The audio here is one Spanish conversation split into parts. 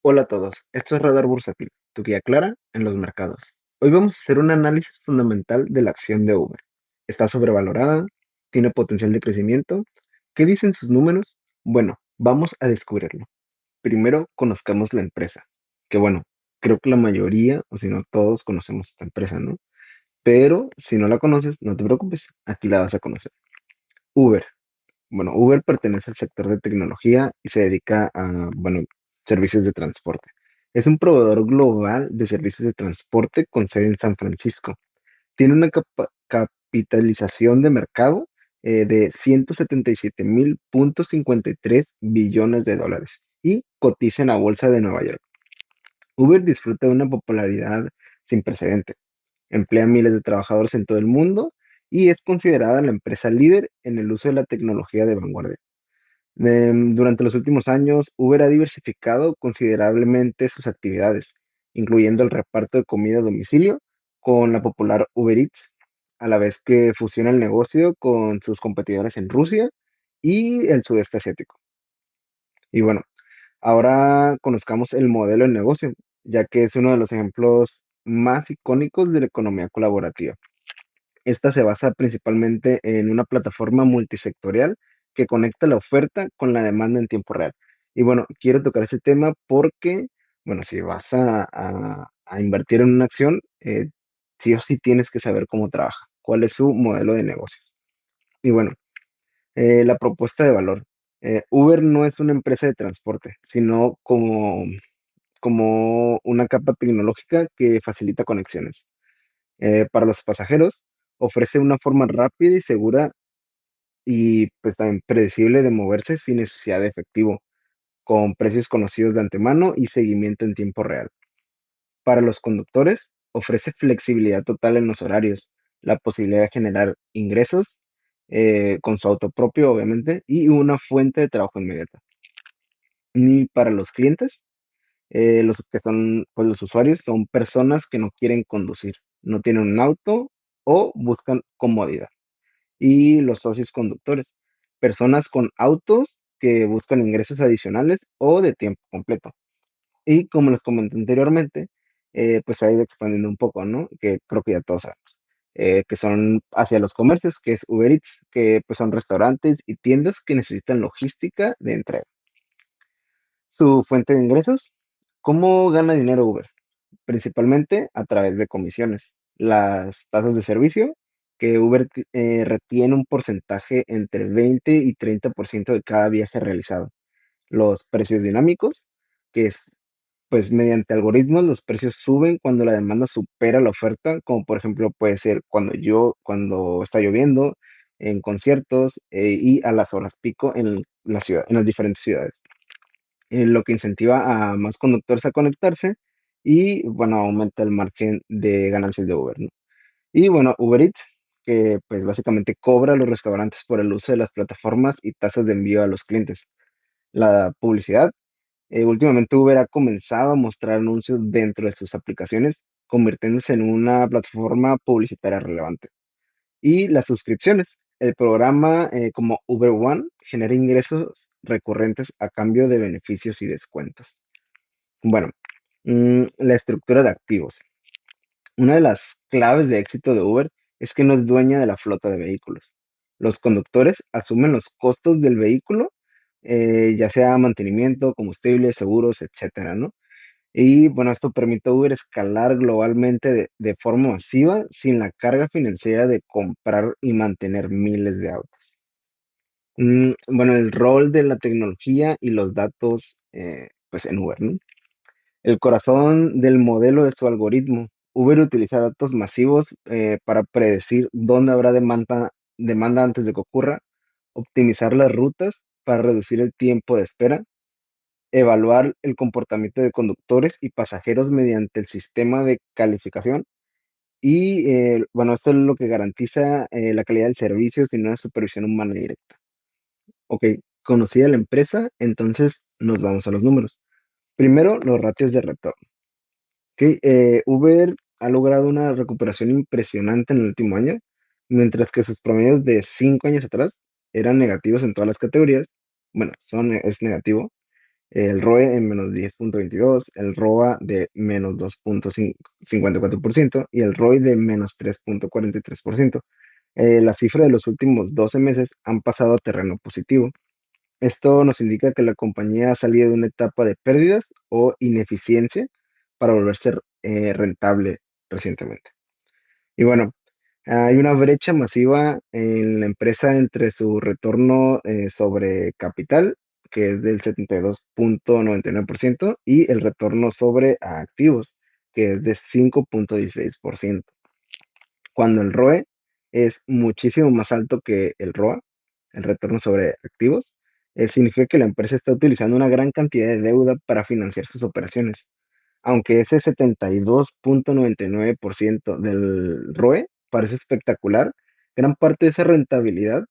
Hola a todos, esto es Radar Bursátil, tu guía clara en los mercados. Hoy vamos a hacer un análisis fundamental de la acción de Uber. ¿Está sobrevalorada? ¿Tiene potencial de crecimiento? ¿Qué dicen sus números? Bueno, vamos a descubrirlo. Primero conozcamos la empresa, que bueno, creo que la mayoría, o si no todos, conocemos esta empresa, ¿no? Pero si no la conoces, no te preocupes, aquí la vas a conocer. Uber. Bueno, Uber pertenece al sector de tecnología y se dedica a, bueno, servicios de transporte. Es un proveedor global de servicios de transporte con sede en San Francisco. Tiene una capitalización de mercado de 177.53 billones de dólares y cotiza en la bolsa de Nueva York. Uber disfruta de una popularidad sin precedente. Emplea miles de trabajadores en todo el mundo y es considerada la empresa líder en el uso de la tecnología de vanguardia. Durante los últimos años, Uber ha diversificado considerablemente sus actividades, incluyendo el reparto de comida a domicilio con la popular Uber Eats, a la vez que fusiona el negocio con sus competidores en Rusia y el sudeste asiático. Y bueno, ahora conozcamos el modelo de negocio, ya que es uno de los ejemplos más icónicos de la economía colaborativa. Esta se basa principalmente en una plataforma multisectorial que conecta la oferta con la demanda en tiempo real. Y bueno, quiero tocar ese tema porque, bueno, si vas a invertir en una acción, sí o sí tienes que saber cómo trabaja, cuál es su modelo de negocio. Y bueno, la propuesta de valor. Uber no es una empresa de transporte, sino como una capa tecnológica que facilita conexiones. Para los pasajeros, ofrece una forma rápida y segura y pues también predecible de moverse sin necesidad de efectivo, con precios conocidos de antemano y seguimiento en tiempo real. Para los conductores, ofrece flexibilidad total en los horarios, la posibilidad de generar ingresos con su auto propio, obviamente, y una fuente de trabajo inmediata. Ni para los clientes, los que son, pues los usuarios son personas que no quieren conducir, no tienen un auto o buscan comodidad. Y los socios conductores, personas con autos que buscan ingresos adicionales o de tiempo completo. Y como les comenté anteriormente, pues se ha ido expandiendo un poco, ¿no? Que creo que ya todos sabemos. Que son hacia los comercios, que es Uber Eats, que pues son restaurantes y tiendas que necesitan logística de entrega. Su fuente de ingresos, ¿cómo gana dinero Uber? Principalmente a través de comisiones. Las tasas de servicio, que Uber retiene un porcentaje entre 20 y 30% de cada viaje realizado. Los precios dinámicos, que es, pues mediante algoritmos los precios suben cuando la demanda supera la oferta, como por ejemplo puede ser cuando está lloviendo, en conciertos y a las horas pico en la ciudad, en las diferentes ciudades, lo que incentiva a más conductores a conectarse y, bueno, aumenta el margen de ganancias de Uber, ¿no? Y bueno, Uber Eats, que pues básicamente cobra a los restaurantes por el uso de las plataformas y tasas de envío a los clientes. La publicidad, últimamente Uber ha comenzado a mostrar anuncios dentro de sus aplicaciones, convirtiéndose en una plataforma publicitaria relevante. Y las suscripciones. El programa como Uber One genera ingresos recurrentes a cambio de beneficios y descuentos. Bueno, la estructura de activos. Una de las claves de éxito de Uber es que no es dueña de la flota de vehículos. Los conductores asumen los costos del vehículo, ya sea mantenimiento, combustible, seguros, etcétera, ¿no? Y bueno, esto permite a Uber escalar globalmente de forma masiva sin la carga financiera de comprar y mantener miles de autos. Bueno, el rol de la tecnología y los datos pues en Uber, ¿no? El corazón del modelo es su algoritmo. Uber utiliza datos masivos para predecir dónde habrá demanda antes de que ocurra, optimizar las rutas para reducir el tiempo de espera, evaluar el comportamiento de conductores y pasajeros mediante el sistema de calificación. Y bueno, esto es lo que garantiza la calidad del servicio sin una supervisión humana directa. Ok, conocida la empresa, entonces nos vamos a los números. Primero, los ratios de retorno. Ok, Uber ha logrado una recuperación impresionante en el último año, mientras que sus promedios de 5 años atrás eran negativos en todas las categorías. Bueno, es negativo. el ROE en menos 10,22, el ROA de menos 2,54% y el ROI de menos 3,43%. La cifra de los últimos 12 meses han pasado a terreno positivo. Esto nos indica que la compañía ha salido de una etapa de pérdidas o ineficiencia para volverse rentable recientemente. Y bueno, hay una brecha masiva en la empresa entre su retorno sobre capital, que es del 72,99%, y el retorno sobre activos, que es de 5,16%. Cuando el ROE es muchísimo más alto que el ROA, el retorno sobre activos, significa que la empresa está utilizando una gran cantidad de deuda para financiar sus operaciones. Aunque ese 72,99% del ROE parece espectacular, gran parte de esa rentabilidad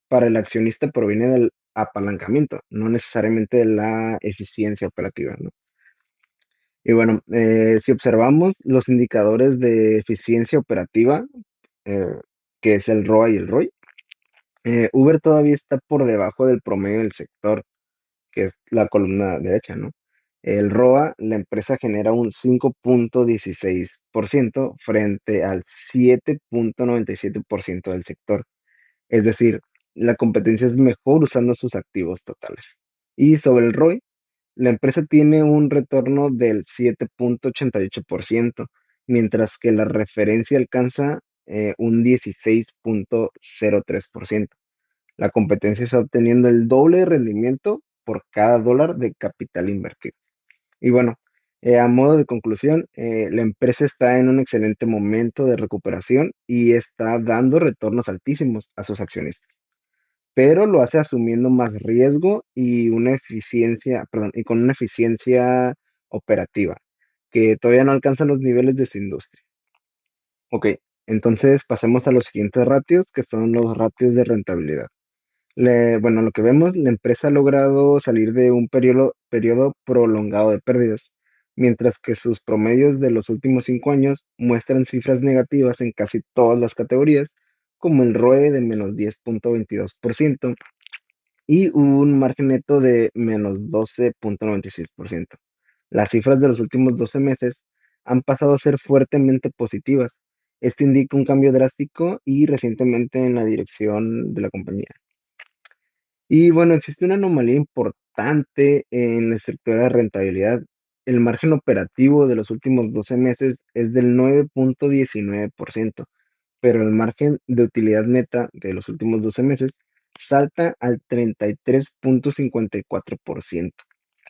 para el accionista proviene del apalancamiento, no necesariamente de la eficiencia operativa, ¿no? Y bueno, si observamos los indicadores de eficiencia operativa, eh, que es el ROA y el ROI, Uber todavía está por debajo del promedio del sector, que es la columna derecha, ¿no? El ROA, la empresa genera un 5,16% frente al 7,97% del sector. Es decir, la competencia es mejor usando sus activos totales. Y sobre el ROI, la empresa tiene un retorno del 7,88%, mientras que la referencia alcanza un 16,03%. La competencia está obteniendo el doble de rendimiento por cada dólar de capital invertido. Y bueno, a modo de conclusión, la empresa está en un excelente momento de recuperación y está dando retornos altísimos a sus accionistas, pero lo hace asumiendo más riesgo y una eficiencia, perdón, y con una eficiencia operativa que todavía no alcanza los niveles de su industria. Ok, entonces pasemos a los siguientes ratios, que son los ratios de rentabilidad. Bueno, lo que vemos, la empresa ha logrado salir de un periodo prolongado de pérdidas, mientras que sus promedios de los últimos 5 años muestran cifras negativas en casi todas las categorías, como el ROE de menos 10,22% y un margen neto de menos 12,96%. Las cifras de los últimos 12 meses han pasado a ser fuertemente positivas. Esto indica un cambio drástico y recientemente en la dirección de la compañía. Y bueno, existe una anomalía importante en la estructura de rentabilidad. El margen operativo de los últimos 12 meses es del 9,19%, pero el margen de utilidad neta de los últimos 12 meses salta al 33,54%.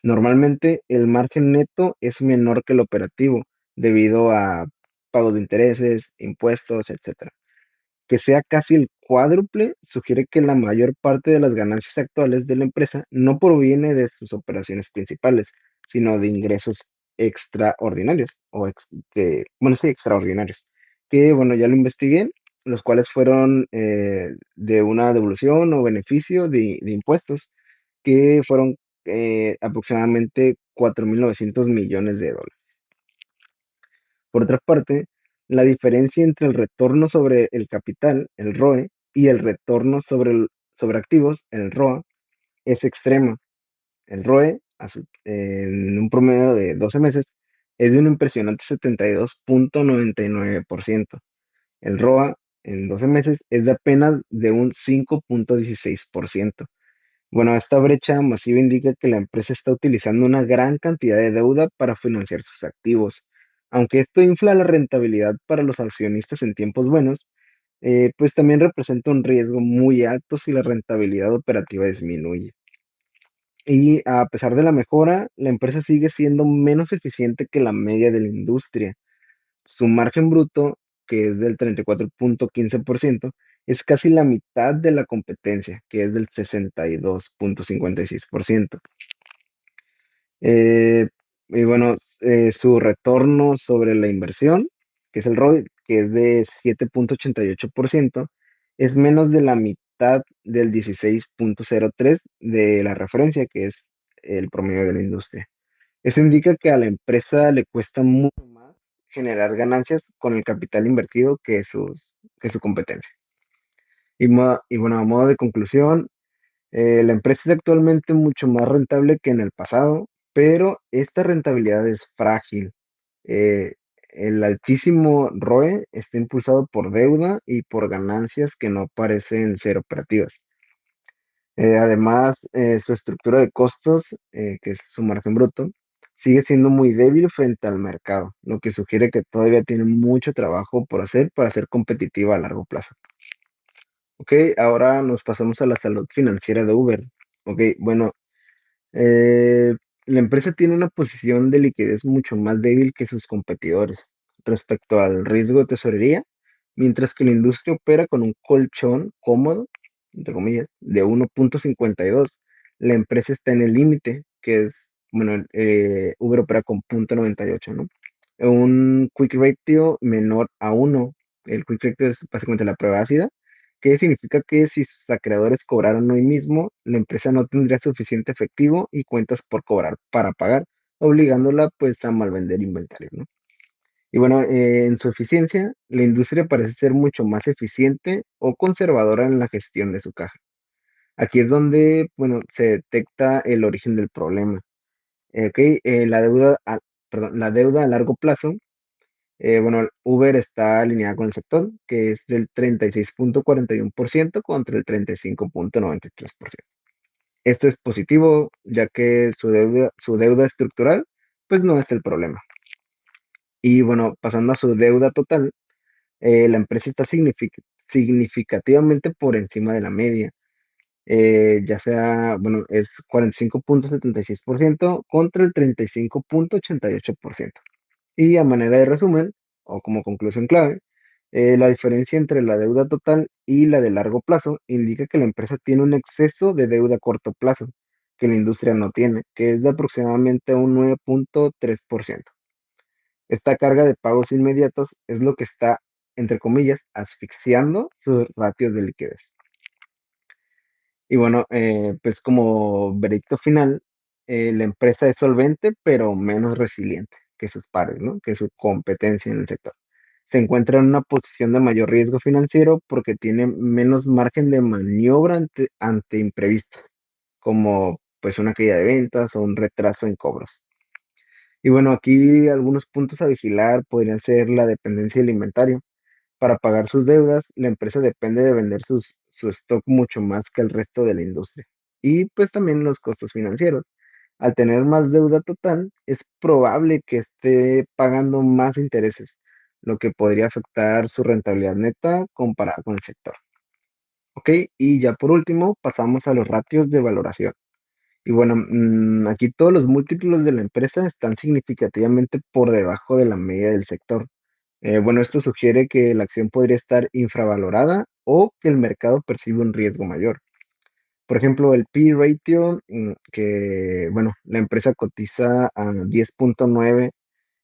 Normalmente el margen neto es menor que el operativo debido a pagos de intereses, impuestos, etcétera. Que sea casi el cuádruple sugiere que la mayor parte de las ganancias actuales de la empresa no proviene de sus operaciones principales, sino de ingresos extraordinarios, bueno, sí, extraordinarios, que bueno, ya lo investigué, los cuales fueron de una devolución o beneficio de impuestos, que fueron aproximadamente 4.900 millones de dólares. Por otra parte, la diferencia entre el retorno sobre el capital, el ROE, y el retorno sobre activos, el ROA, es extrema. El ROE, en un promedio de 12 meses, es de un impresionante 72,99%. El ROA en 12 meses es de apenas de un 5,16%. Bueno, esta brecha masiva indica que la empresa está utilizando una gran cantidad de deuda para financiar sus activos. Aunque esto infla la rentabilidad para los accionistas en tiempos buenos, pues también representa un riesgo muy alto si la rentabilidad operativa disminuye. Y a pesar de la mejora, la empresa sigue siendo menos eficiente que la media de la industria. Su margen bruto, que es del 34,15%, es casi la mitad de la competencia, que es del 62,56%. Eh, y bueno, su retorno sobre la inversión, que es el ROI, que es de 7,88%, es menos de la mitad del 16,03 de la referencia, que es el promedio de la industria. Eso indica que a la empresa le cuesta mucho más generar ganancias con el capital invertido que su competencia. Y bueno, a modo de conclusión, La empresa es actualmente mucho más rentable que en el pasado, pero esta rentabilidad es frágil. Eh, el altísimo ROE está impulsado por deuda y por ganancias que no parecen ser operativas. Además, su estructura de costos, que es su margen bruto, sigue siendo muy débil frente al mercado, lo que sugiere que todavía tiene mucho trabajo por hacer para ser competitiva a largo plazo. Ok, ahora nos pasamos a la salud financiera de Uber. Ok, bueno, eh, la empresa tiene una posición de liquidez mucho más débil que sus competidores respecto al riesgo de tesorería, mientras que la industria opera con un colchón cómodo, entre comillas, de 1.52. La empresa está en el límite, que es, bueno, Uber opera con 0.98, ¿no? Un quick ratio menor a 1. El quick ratio es básicamente la prueba ácida, que significa que si sus acreedores cobraran hoy mismo, la empresa no tendría suficiente efectivo y cuentas por cobrar para pagar, obligándola pues a malvender inventario, ¿no? Y bueno, en su eficiencia, la industria parece ser mucho más eficiente o conservadora en la gestión de su caja. Aquí es donde, bueno, se detecta el origen del problema. Ok, perdón, la deuda a largo plazo. Bueno, Uber está alineada con el sector, que es del 36.41% contra el 35.93%. Esto es positivo, ya que su deuda estructural, pues no es el problema. Y bueno, pasando a su deuda total, la empresa está significativamente por encima de la media. Ya sea, bueno, es 45.76% contra el 35.88%. Y a manera de resumen, o como conclusión clave, la diferencia entre la deuda total y la de largo plazo indica que la empresa tiene un exceso de deuda a corto plazo que la industria no tiene, que es de aproximadamente un 9.3%. Esta carga de pagos inmediatos es lo que está, entre comillas, asfixiando sus ratios de liquidez. Y bueno, pues como veredicto final, la empresa es solvente, pero menos resiliente que sus pares, ¿no? Que su competencia en el sector. Se encuentra en una posición de mayor riesgo financiero porque tiene menos margen de maniobra ante imprevistos, como pues una caída de ventas o un retraso en cobros. Y bueno, aquí algunos puntos a vigilar podrían ser la dependencia del inventario. Para pagar sus deudas, la empresa depende de vender su stock mucho más que el resto de la industria. Y pues también los costos financieros. Al tener más deuda total, es probable que esté pagando más intereses, lo que podría afectar su rentabilidad neta comparada con el sector. Ok, y ya por último, pasamos a los ratios de valoración. Y bueno, aquí todos los múltiplos de la empresa están significativamente por debajo de la media del sector. Bueno, esto sugiere que la acción podría estar infravalorada o que el mercado percibe un riesgo mayor. Por ejemplo, el P ratio, que bueno, la empresa cotiza a 10.9,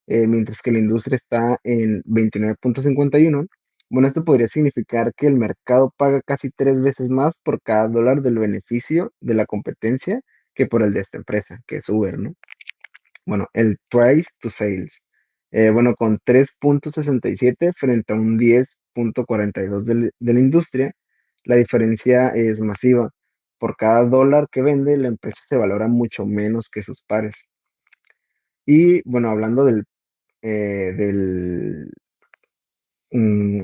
mientras que la industria está en 29.51. Bueno, esto podría significar que el mercado paga casi 3 veces más por cada dólar del beneficio de la competencia que por el de esta empresa, que es Uber, ¿no? Bueno, el price to sales. Bueno, con 3.67 frente a un 10.42 de la industria, la diferencia es masiva. Por cada dólar que vende, la empresa se valora mucho menos que sus pares. Y bueno, hablando del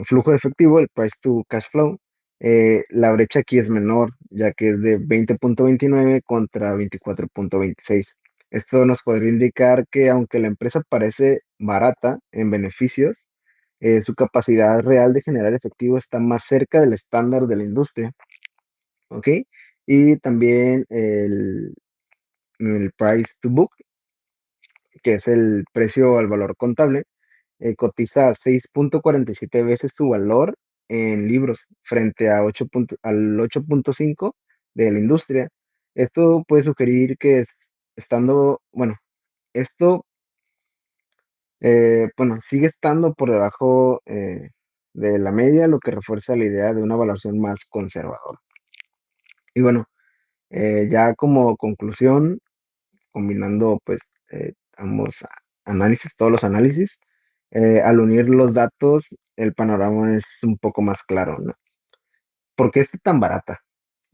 flujo de efectivo, el price to cash flow, la brecha aquí es menor, ya que es de 20.29 contra 24.26. Esto nos podría indicar que aunque la empresa parece barata en beneficios, su capacidad real de generar efectivo está más cerca del estándar de la industria, ¿ok? Y también el price to book, que es el precio al valor contable, cotiza a 6.47 veces su valor en libros frente a al 8.5 de la industria. Esto puede sugerir que bueno, esto, bueno, sigue estando por debajo de la media, lo que refuerza la idea de una valoración más conservadora. Y bueno, ya como conclusión, combinando pues todos los análisis, al unir los datos, el panorama es un poco más claro, ¿no? ¿Por qué está tan barata?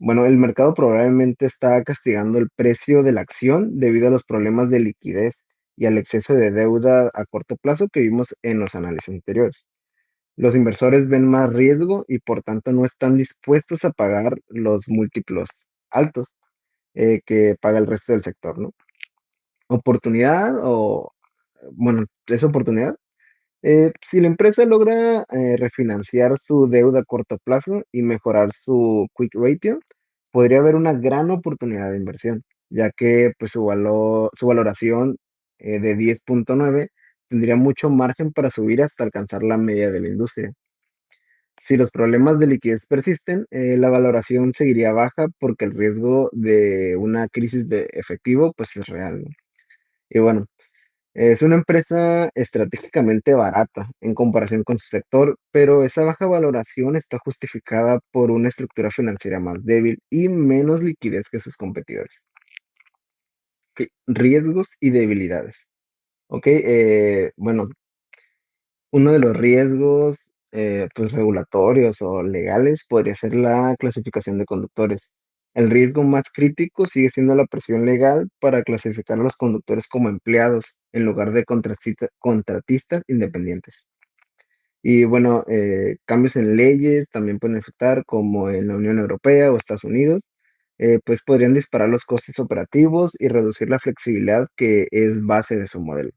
Bueno, el mercado probablemente está castigando el precio de la acción debido a los problemas de liquidez y al exceso de deuda a corto plazo que vimos en los análisis anteriores. Los inversores ven más riesgo y por tanto no están dispuestos a pagar los múltiplos altos que paga el resto del sector, ¿no? Oportunidad o, bueno, es oportunidad. Si la empresa logra refinanciar su deuda a corto plazo y mejorar su quick ratio, podría haber una gran oportunidad de inversión, ya que pues, su valoración de 10.9 tendría mucho margen para subir hasta alcanzar la media de la industria. Si los problemas de liquidez persisten, la valoración seguiría baja porque el riesgo de una crisis de efectivo pues es real, ¿no? Y bueno, es una empresa estratégicamente barata en comparación con su sector, pero esa baja valoración está justificada por una estructura financiera más débil y menos liquidez que sus competidores. Ok, riesgos y debilidades. Ok, bueno, uno de los riesgos pues regulatorios o legales podría ser la clasificación de conductores. El riesgo más crítico sigue siendo la presión legal para clasificar a los conductores como empleados en lugar de contratistas independientes. Y bueno, cambios en leyes también pueden afectar, como en la Unión Europea o Estados Unidos, pues podrían disparar los costes operativos y reducir la flexibilidad que es base de su modelo.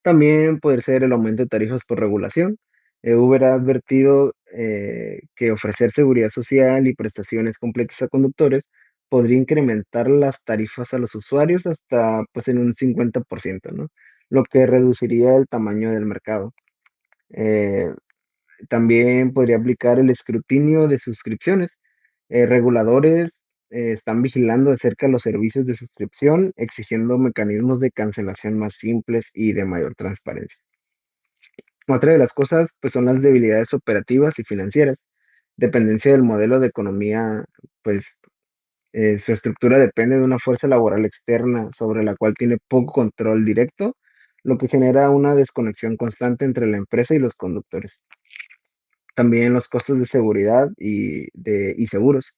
También puede ser el aumento de tarifas por regulación. Uber ha advertido que ofrecer seguridad social y prestaciones completas a conductores podría incrementar las tarifas a los usuarios hasta pues en un 50%, ¿no? Lo que reduciría el tamaño del mercado. Eh, También podría aplicar el escrutinio de suscripciones. Reguladores están vigilando de cerca los servicios de suscripción, exigiendo mecanismos de cancelación más simples y de mayor transparencia. Otra de las cosas, pues, son las debilidades operativas y financieras. Dependencia del modelo de economía, pues, su estructura depende de una fuerza laboral externa sobre la cual tiene poco control directo, lo que genera una desconexión constante entre la empresa y los conductores. También los costos de seguridad y seguros,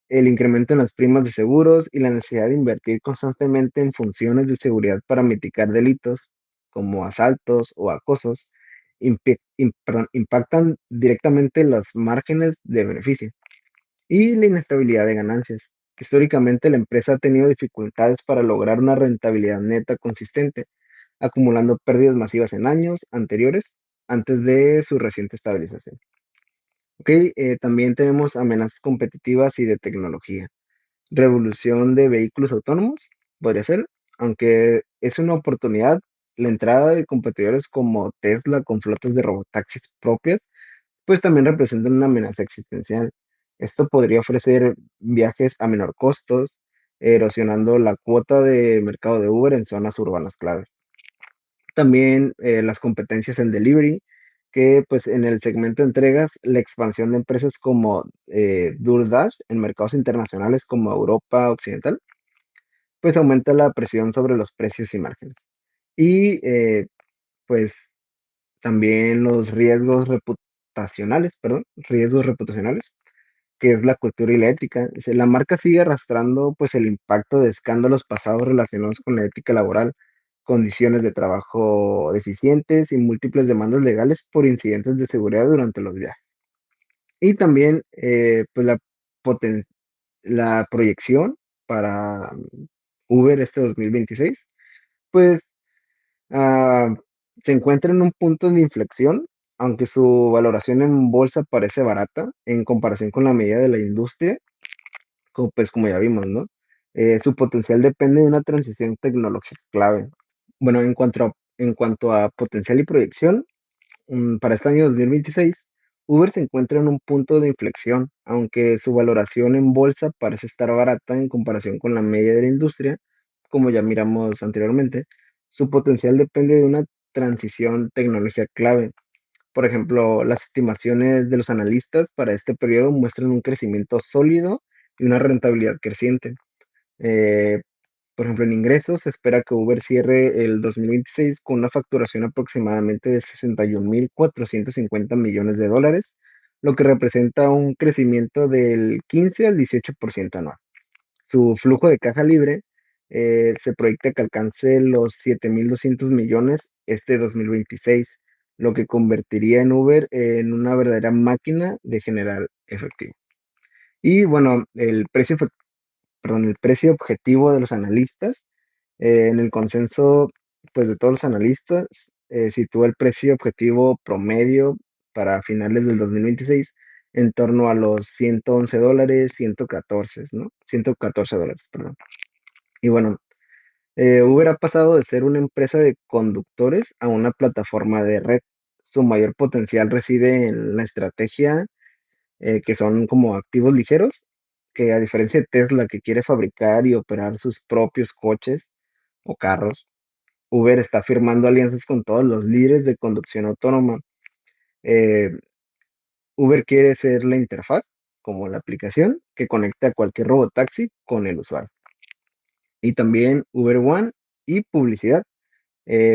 el incremento en las primas de seguros y la necesidad de invertir constantemente en funciones de seguridad para mitigar delitos como asaltos o acosos impactan directamente las márgenes de beneficio y la inestabilidad de ganancias. Históricamente, la empresa ha tenido dificultades para lograr una rentabilidad neta consistente, acumulando pérdidas masivas en años anteriores antes de su reciente estabilización. Ok, también tenemos amenazas competitivas y de tecnología. Revolución de vehículos autónomos, podría ser, aunque es una oportunidad. La entrada de competidores como Tesla con flotas de robotaxis propias, pues también representan una amenaza existencial. Esto podría ofrecer viajes a menor costos, erosionando la cuota de mercado de Uber en zonas urbanas clave. También las competencias en delivery, que pues en el segmento de entregas, la expansión de empresas como DoorDash en mercados internacionales como Europa Occidental, pues aumenta la presión sobre los precios y márgenes. Y pues también los riesgos reputacionales, que es la cultura y la ética. Dice, la marca sigue arrastrando pues el impacto de escándalos pasados relacionados con la ética laboral, condiciones de trabajo deficientes y múltiples demandas legales por incidentes de seguridad durante los viajes. Y también pues poten- la proyección para Uber este 2026, pues ah, se encuentra en un punto de inflexión, aunque su valoración en bolsa parece barata en comparación con la medida de la industria, pues como ya vimos, ¿no? Su potencial depende de una transición tecnológica clave. Bueno, en cuanto a potencial y proyección, para este año 2026, Uber se encuentra en un punto de inflexión, aunque su valoración en bolsa parece estar barata en comparación con la media de la industria, como ya miramos anteriormente. Su potencial depende de una transición tecnológica clave. Por ejemplo, las estimaciones de los analistas para este periodo muestran un crecimiento sólido y una rentabilidad creciente. Eh, por ejemplo, en ingresos se espera que Uber cierre el 2026 con una facturación aproximadamente de 61.450 millones de dólares, lo que representa un crecimiento del 15 al 18% anual. Su flujo de caja libre se proyecta que alcance los 7.200 millones este 2026, lo que convertiría en Uber en una verdadera máquina de generar efectivo. Y bueno, el precio objetivo de los analistas, en el consenso pues, de todos los analistas, sitúa el precio objetivo promedio para finales del 2026 en torno a los $111, 114, ¿no? $114, perdón. Y bueno, Uber ha pasado de ser una empresa de conductores a una plataforma de red. Su mayor potencial reside en la estrategia, que son como activos ligeros, que a diferencia de Tesla, que quiere fabricar y operar sus propios coches o carros, Uber está firmando alianzas con todos los líderes de conducción autónoma. Eh, Uber quiere ser la interfaz, como la aplicación, que conecta a cualquier robotaxi con el usuario. Y también Uber One y publicidad.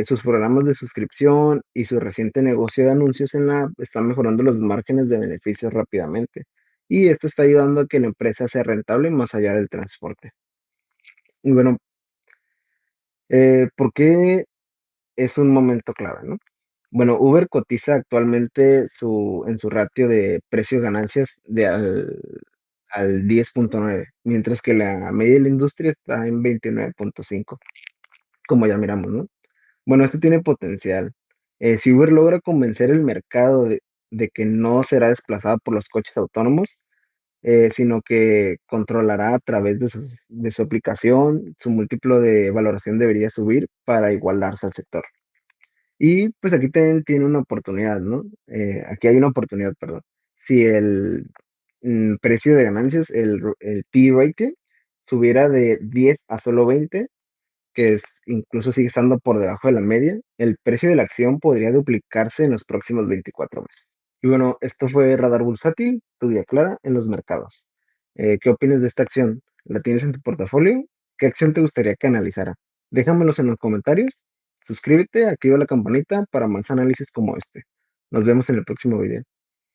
Sus programas de suscripción y su reciente negocio de anuncios en la app están mejorando los márgenes de beneficios rápidamente. Y esto está ayudando a que la empresa sea rentable más allá del transporte. Y bueno, ¿por qué es un momento clave, no? Bueno, Uber cotiza actualmente en su ratio de precio-ganancias al 10.9, mientras que la media de la industria está en 29.5, como ya miramos, ¿no? Bueno, esto tiene potencial. Si Uber logra convencer el mercado de que no será desplazada por los coches autónomos, sino que controlará a través de su aplicación, su múltiplo de valoración debería subir para igualarse al sector. Y pues aquí también tiene una oportunidad, ¿no? Aquí hay una oportunidad, perdón. Si el precio de ganancias, el P-rating, subiera de 10 a solo 20, que incluso sigue estando por debajo de la media, el precio de la acción podría duplicarse en los próximos 24 meses. Y bueno, esto fue Radar Bursátil, tu guía clara en los mercados. ¿Qué opinas de esta acción? ¿La tienes en tu portafolio? ¿Qué acción te gustaría que analizara? Déjamelos en los comentarios, suscríbete, activa la campanita para más análisis como este. Nos vemos en el próximo video.